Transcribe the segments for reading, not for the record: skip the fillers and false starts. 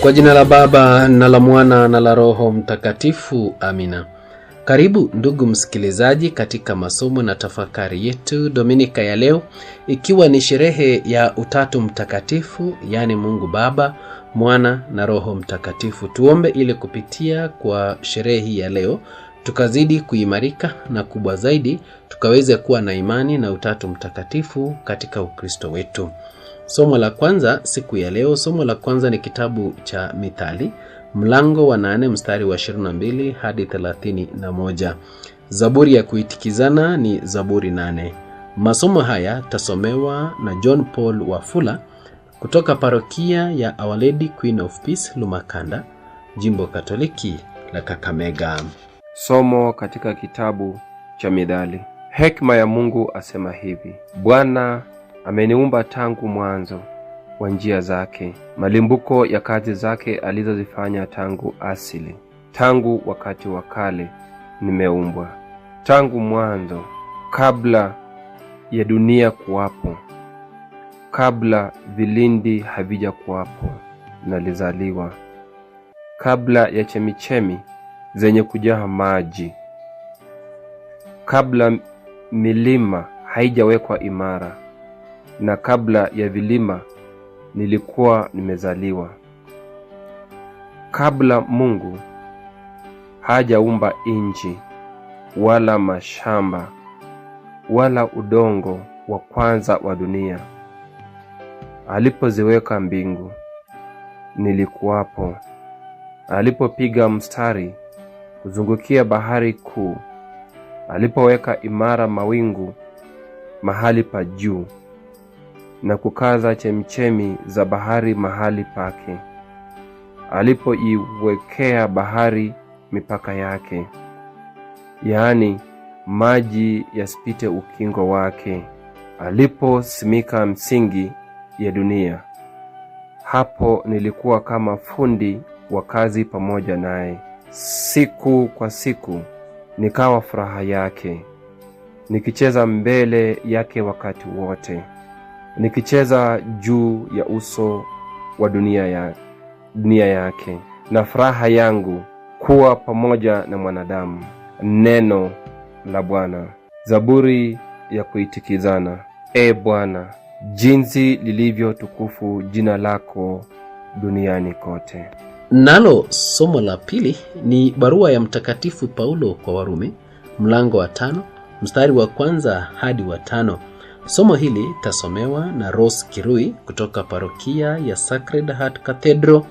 Kwa jina la Baba na la Mwana na la Roho Mtakatifu, amina. Karibu ndugu msikilizaji katika masomo na tafakari yetu Dominika ya leo, ikiwa ni sherehe ya Utatu Mtakatifu, yani Mungu Baba, Mwana na Roho Mtakatifu. Tuombe ili kupitia kwa sherehe hii ya leo tukazidi kuimarika na kubwa zaidi tukaweze kuwa na imani na Utatu Mtakatifu katika Ukristo wetu. Somo la kwanza siku ya leo, somo la kwanza ni kitabu cha Mithali, mlango wa 8 mstari wa 22 hadi 31. Zaburi ya kuitikizana ni Zaburi 8. Masomo haya tasomewa na John Paul Wafula kutoka parokia ya Our Lady Queen of Peace Lumakanda, Jimbo Katoliki la Kakamega. Somo katika kitabu cha Mithali. Hekima ya Mungu asema hivi: Bwana ameniumba tangu mwanzo wa njia zake, malimbuko ya kazi zake alizozifanya tangu asili. Tangu wakati wa kale nimeumbwa, tangu mwanzo, kabla ya dunia kuwapo, kabla vilindi havija kuwapo nalizaliwa, kabla ya chemichemi zenye kujaa maji, kabla milima haijawekwa imara, na kabla ya vilima nilikuwa nimezaliwa. Kabla Mungu hajaumba nchi wala mashamba wala udongo wa kwanza wa dunia, alipoziweka mbingu nilikuwapo. Alipopiga mstari kuzungukia bahari kuu, alipoweka imara mawingu mahali pa juu, na kukaza chemchemi za bahari mahali pake, alipoiwekea bahari mipaka yake, yaani maji yasipite ukingo wake, aliposimika msingi ya dunia, hapo nilikuwa kama fundi wa kazi pamoja naye. Siku kwa siku nikawa furaha yake, nikicheza mbele yake wakati wote, nikicheza juu ya uso wa dunia yake, na furaha yangu kuwa pamoja na mwanadamu. Neno la Bwana. Zaburi ya kuitikizana. Bwana, jinsi lilivyo tukufu jina lako duniani kote. Nalo somo la pili ni barua ya Mtakatifu Paulo kwa Warumi, mlango wa 5 mstari wa 1 hadi wa 5. Somo hili tasomewa na Rose Kirui kutoka parokia ya Sacred Heart Cathedral,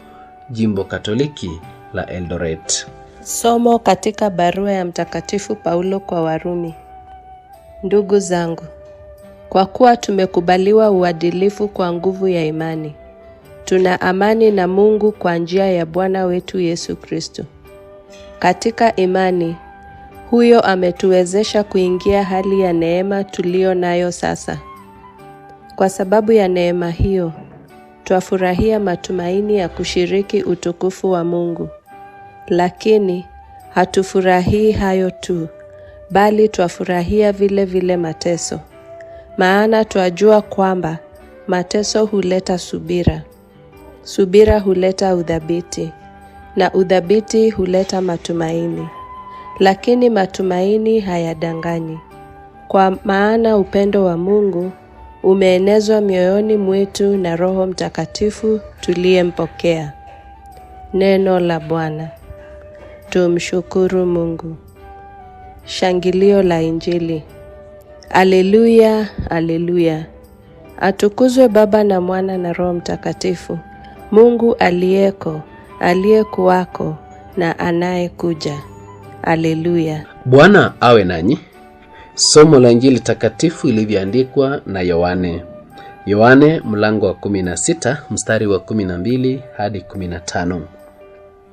Jimbo Katoliki la Eldoret. Somo katika barua ya Mtakatifu Paulo kwa Warumi. Ndugu zangu, kwa kuwa tumekubaliwa uadilifu kwa nguvu ya imani, tuna amani na Mungu kwa njia ya Bwana wetu Yesu Kristo. Katika imani, huyo ametuwezesha kuingia hali ya neema tulio nayo sasa. Kwa sababu ya neema hiyo, twafurahia matumaini ya kushiriki utukufu wa Mungu. Lakini hatufurahii hayo tu, bali twafurahia vile vile mateso. Maana twajua kwamba mateso huleta subira. Subira huleta udhabiti, na udhabiti huleta matumaini. Lakini matumaini hayadanganyi, kwa maana upendo wa Mungu umeenezwa mioyoni mwetu na Roho Mtakatifu tuliyempokea. Neno la Bwana. Tumshukuru Mungu. Shangilio la Injili. Aleluya, aleluya. Atukuzwe Baba na Mwana na Roho Mtakatifu, Mungu aliyeko, aliyekuwako na anayekuja. Aleluya. Bwana awe nanyi. Somo la Injili takatifu ilivyoandikwa na Yohane. Yohane mlango wa 16 mstari wa 12 hadi 15.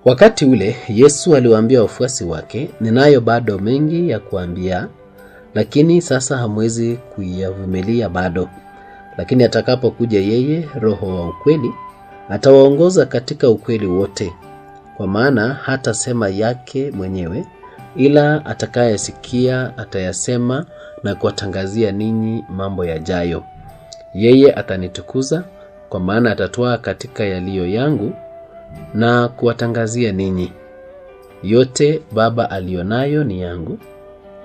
Wakati ule Yesu aliwaambia wafuasi wake, ninayo bado mengi ya kuambia, lakini sasa hamwezi kuyavumilia bado. Lakini atakapokuja yeye, Roho wa ukweli, atawaongoza katika ukweli wote, kwa maana hatasema yake mwenyewe, ila atakayesikia atayasema na kuwatangazia ninyi mambo yajayo. Yeye atanitukuza, kwa maana atatoa katika yaliyo yangu na kuwatangazia ninyi. Yote Baba alionayo ni yangu,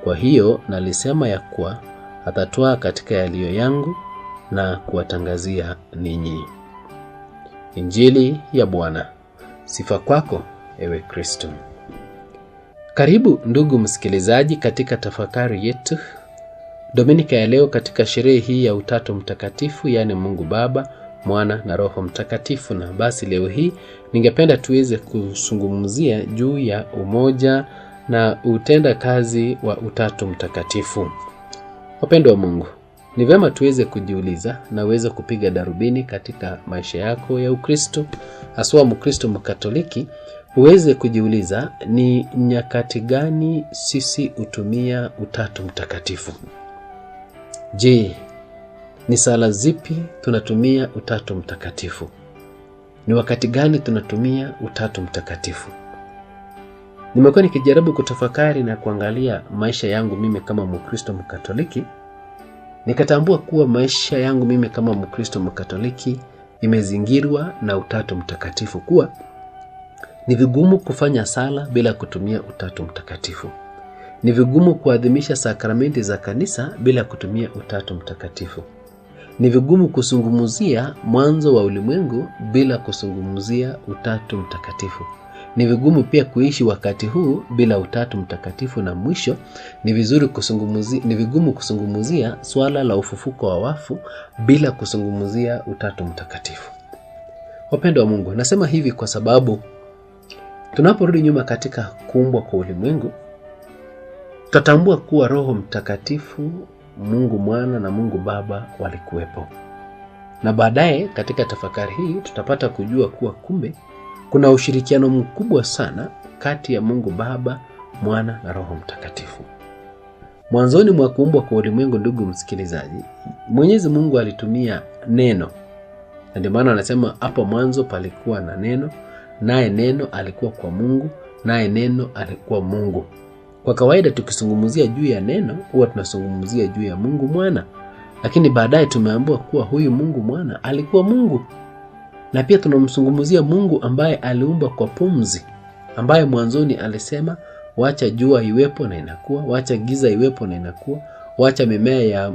kwa hiyo nalisema ya kuwa atatwaa katika yaliyo yangu na kuwatangazia ninyi. Injili ya Bwana. Sifa kwako, ewe Kristo. Karibu ndugu msikilizaji katika tafakari yetu Dominika ya leo katika sherehe hii ya Utatu Mtakatifu, yani Mungu Baba, Mwana na Roho Mtakatifu. Na basi leo hii ningependa tuweze kuzungumzia juu ya umoja na utenda kazi wa Utatu Mtakatifu. Wapendwa wa Mungu, ni vyema tuweze kujiuliza na uweze kupiga darubini katika maisha yako ya Ukristo, haswa Mkristo Mkatoliki, uweze kujiuliza ni nyakati gani sisi hutumia Utatu Mtakatifu. Je, ni sala zipi tunatumia Utatu Mtakatifu? Ni wakati gani tunatumia Utatu Mtakatifu? Nimekuwa nikijaribu kutafakari na kuangalia maisha yangu mimi kama Mkristo Mkatoliki. Nikatambua kuwa maisha yangu mimi kama Mkristo Mkatoliki imezingirwa na Utatu Mtakatifu, kuwa ni vigumu kufanya sala bila kutumia Utatu Mtakatifu. Ni vigumu kuadhimisha sakramenti za kanisa bila kutumia Utatu Mtakatifu. Ni vigumu kusungumuzia mwanzo wa ulimwengu bila kusungumuzia Utatu Mtakatifu. Ni vigumu pia kuishi wakati huu bila Utatu Mtakatifu, na mwisho ni vigumu kusungumuzia swala la ufufuko wa wafu bila kusungumuzia Utatu Mtakatifu. Wapendwa wa Mungu, nasema hivi kwa sababu tunaporudi nyuma katika kuumbwa kwa ulimwengu, tutatambua kuwa Roho Mtakatifu, Mungu Mwana na Mungu Baba walikuwepo. Na baadaye katika tafakari hii tutapata kujua kuwa kumbe kuna ushirikiano mkubwa sana kati ya Mungu Baba, Mwana na Roho Mtakatifu. Mwanzoni mwa kuumbwa kwa ulimwengu, ndugu msikilizaji, Mwenyezi Mungu alitumia neno. Na ndio maana anasema hapo mwanzo palikuwa na neno, naye neno alikuwa kwa Mungu, naye neno alikuwa Mungu. Kwa kawaida tukizungumzia juu ya neno huwa tunazungumzia juu ya Mungu Mwana, lakini baadaye tumeambiwa kuwa huyu Mungu Mwana alikuwa Mungu. Na pia tunamzungumzia Mungu ambaye aliumba kwa pumzi, ambaye mwanzoni alisema wacha jua iwepo na inakuwa, wacha giza iwepo na inakuwa, wacha mimea ya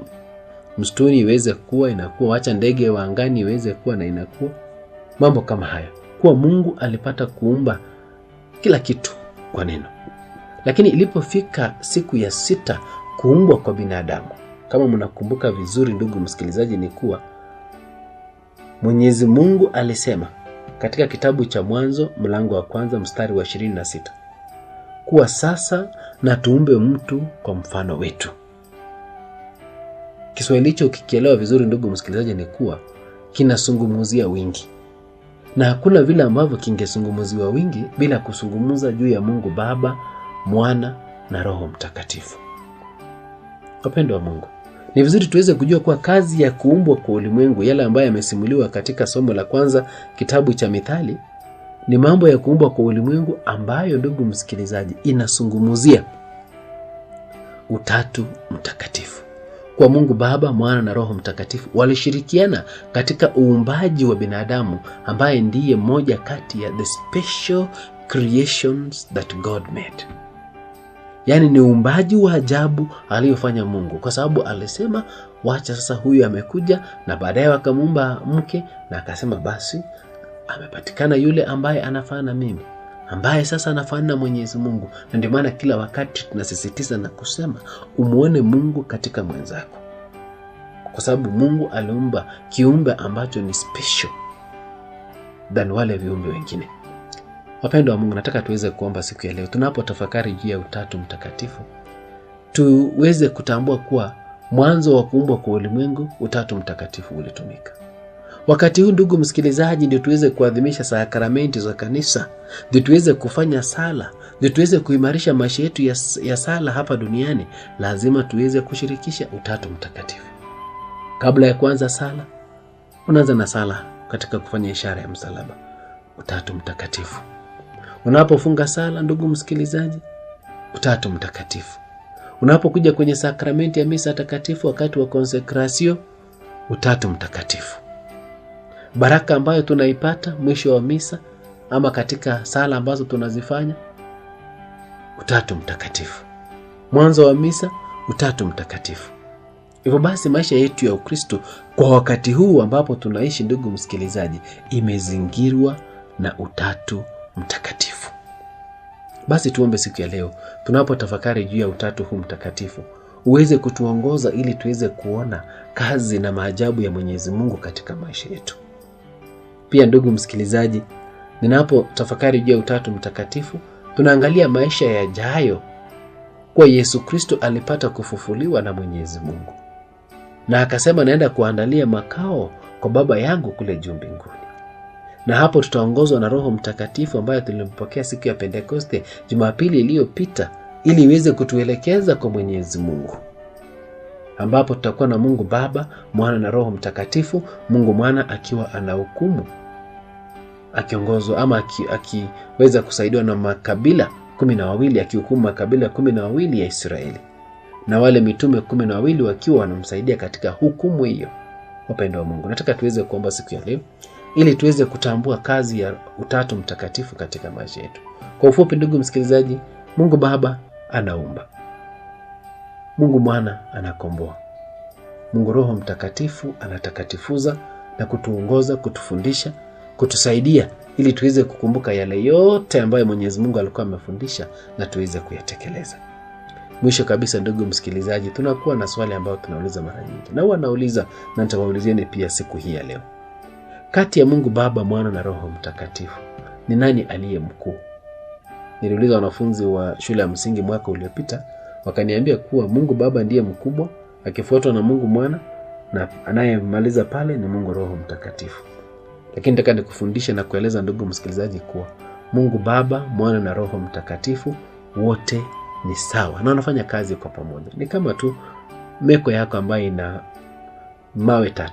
msituni iweze kuwa inakuwa, wacha ndege wa angani iweze kuwa na inakuwa. Mambo kama haya, kuwa Mungu alipata kuumba kila kitu kwa neno. Lakini ilipofika siku ya 6 kuumbwa kwa binadamu, kama mnakumbuka vizuri ndugu msikilizaji, ni kuwa Mwenyezi Mungu alisema katika kitabu cha Mwanzo mlango wa 1 mstari wa 26 kuwa sasa na tuumbe mtu kwa mfano wetu. Kiswahili hicho ukikielewa vizuri ndugu msikilizaji, ni kuwa kinasungumuzia wingi, na hakuna vile ambavyo kingesungumuziwa wingi bila kusungumuza juu ya Mungu Baba, Mwana na Roho Mtakatifu. Wapendwa wa Mungu, ni vizuri tuweze kujua kuwa kazi ya kuumbwa kwa ulimwengu, yale ambayo yamesimuliwa katika somo la kwanza kitabu cha Mithali, ni mambo ya kuumbwa kwa ulimwengu ambayo ndugu msikilizaji inasungumuzia Utatu Mtakatifu. Kwa Mungu Baba, Mwana na Roho Mtakatifu walishirikiana katika uumbaji wa binadamu, ambaye ndiye moja kati ya the special creations that God made. Yaani ni uumbaji wa ajabu aliyofanya Mungu, kwa sababu alisema wacha sasa huyu amekuja, na baadaye wakamuumba mke, na akasema basi amepatikana yule ambaye anafanana mimi, ambaye sasa anafanana na Mwenyezi Mungu. Na ndio maana kila wakati tunasisitiza na kusema umuone Mungu katika mwenzako, kwa sababu Mungu aliumba kiumbe ambacho ni special than wale viumbe wengine. Wapendwa wa Mungu, nataka tuweze kuomba siku ya leo tunapotafakari juu ya Utatu Mtakatifu, tuweze kutambua kuwa mwanzo wa kuumbwa kwa ulimwengu Utatu Mtakatifu ulitumika. Wakati huu ndugu msikilizaji, ndio tuweze kuadhimisha sakramenti za kanisa, ndio tuweze kufanya sala, ndio tuweze kuimarisha maisha yetu ya sala hapa duniani. Lazima tuweze kushirikisha Utatu Mtakatifu. Kabla ya kuanza sala, unaanza na sala katika kufanya ishara ya msalaba, Utatu Mtakatifu. Unapofunga sala ndugu msikilizaji, Utatu Mtakatifu. Unapokuja kwenye sakramenti ya misa takatifu wakati wa konsekrasio, Utatu Mtakatifu. Baraka ambayo tunaipata mwisho wa misa, ama katika sala ambazo tunazifanya, Utatu Mtakatifu. Mwanzo wa misa, Utatu Mtakatifu. Hivyo basi maisha yetu ya Ukristo kwa wakati huu ambapo tunaishi, ndugu msikilizaji, imezingirwa na Utatu Mtakatifu. Basi tuombe siku ya leo tunapotafakari juu ya Utatu huu Mtakatifu uweze kutuongoza ili tuweze kuona kazi na maajabu ya Mwenyezi Mungu katika maisha yetu. Pia ndugu msikilizaji, ninapotafakari juu ya Utatu Mtakatifu, tunaangalia maisha yajayo kwa Yesu Kristo alipata kufufuliwa na Mwenyezi Mungu. Na akasema naenda kuandalia makao kwa Baba yangu kule juu mbinguni. Na hapo tutaongozwa na Roho Mtakatifu ambaye tulimpokea siku ya Pentekoste Jumapili iliyopita ili iweze kutuelekeza kwa Mwenyezi Mungu. Ambapo tutakuwa na Mungu Baba, Mwana na Roho Mtakatifu, Mungu Mwana akiwa anahukumu, akiongozwa ama akiweza kusaidiwa na makabila 12, akihukumu makabila 12 ya Israeli. Na wale mitume 12 wakiwa wanamsaidia katika hukumu hiyo. Wapendwa wa Mungu, nataka tuweze kuomba siku ya leo ili tuweze kutambua kazi ya Utatu Mtakatifu katika maisha yetu. Kwa ufupi ndugu msikilizaji, Mungu Baba anaumba, Mungu Mwana anakomboa, Mungu Roho Mtakatifu anatakatifuza na kutuongoza, kutufundisha, kutusaidia ili tuweze kukumbuka yale yote ambayo Mwenyezi Mungu alikuwa amefundisha na tuweze kuyatekeleza. Mwisho kabisa ndugu msikilizaji, tunakuwa na swali ambayo tunauliza mara nyingi. Na huwa nauliza na nitawaulizieni pia siku hii ya leo. Kati ya Mungu Baba, Mwana na Roho Mtakatifu, ni nani aliye mkuu? Niliuliza wanafunzi wa shule ya msingi mwaka uliopita, wakaniambia kuwa Mungu Baba ndiye mkubwa, akifuatwa na Mungu Mwana, na anayemaliza pale ni Mungu Roho Mtakatifu. Lakini nataka nikufundishe na kueleza ndugu msikilizaji kuwa Mungu Baba, Mwana na Roho Mtakatifu wote ni sawa na wanafanya kazi kwa pamoja. Ni kama tu meko yako ambayo ina mawe 3.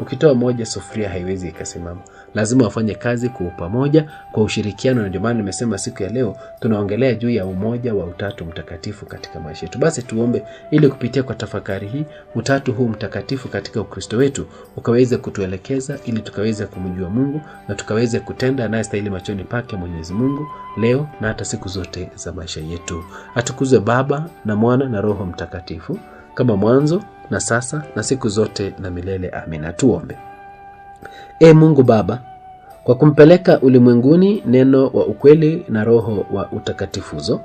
Ukitoa moja, sufuria haiwezi ikasimama. Lazima wafanye kazi kwa pamoja, kwa ushirikiano. Na ndio maana nimesema siku ya leo tunaongelea juu ya umoja wa Utatu Mtakatifu katika maisha yetu. Basi tuombe ili kupitia kwa tafakari hii Utatu huu Mtakatifu katika Ukristo wetu ukaweze kutuelekeza ili tukaweze kumjua Mungu na tukaweze kutenda anayestahili machoni pake Mwenyezi Mungu leo na hata siku zote za maisha yetu. Atukuzwe Baba na Mwana na Roho Mtakatifu, kama mwanzo na sasa na siku zote na milele. Amina. Tuombe. Mungu Baba, kwa kumpeleka ulimwenguni neno wa ukweli na Roho wa utakatifuzo,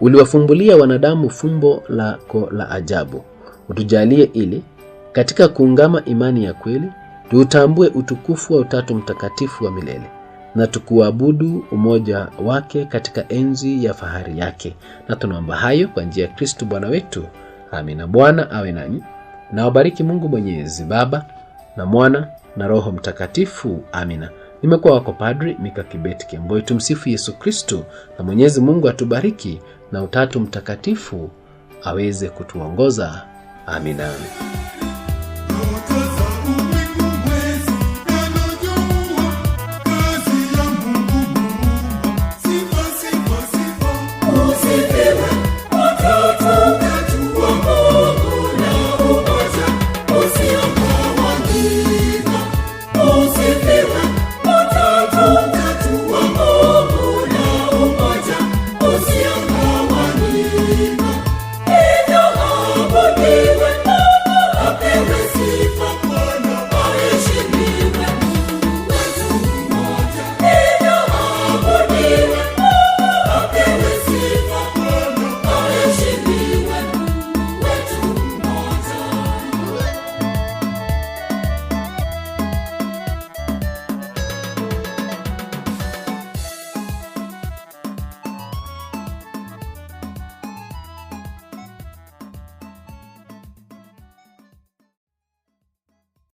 uliwafumbulia wanadamu fumbo lako la ajabu. Utujalie ili katika kuungama imani ya kweli tuutambue utukufu wa Utatu Mtakatifu wa milele na tukuabudu umoja wake katika enzi ya fahari yake. Na tunaomba hayo kwa njia ya Kristo Bwana wetu. Amina. Bwana awe nanyi na wabariki Mungu Mwenyezi, Baba na Mwana na Roho Mtakatifu. Amina. Nimekuwa wako Padri Mika Kibeti Kemboi. Tumsifu Yesu Kristo, na Mwenyezi Mungu atubariki na Utatu Mtakatifu aweze kutuongoza. Amina.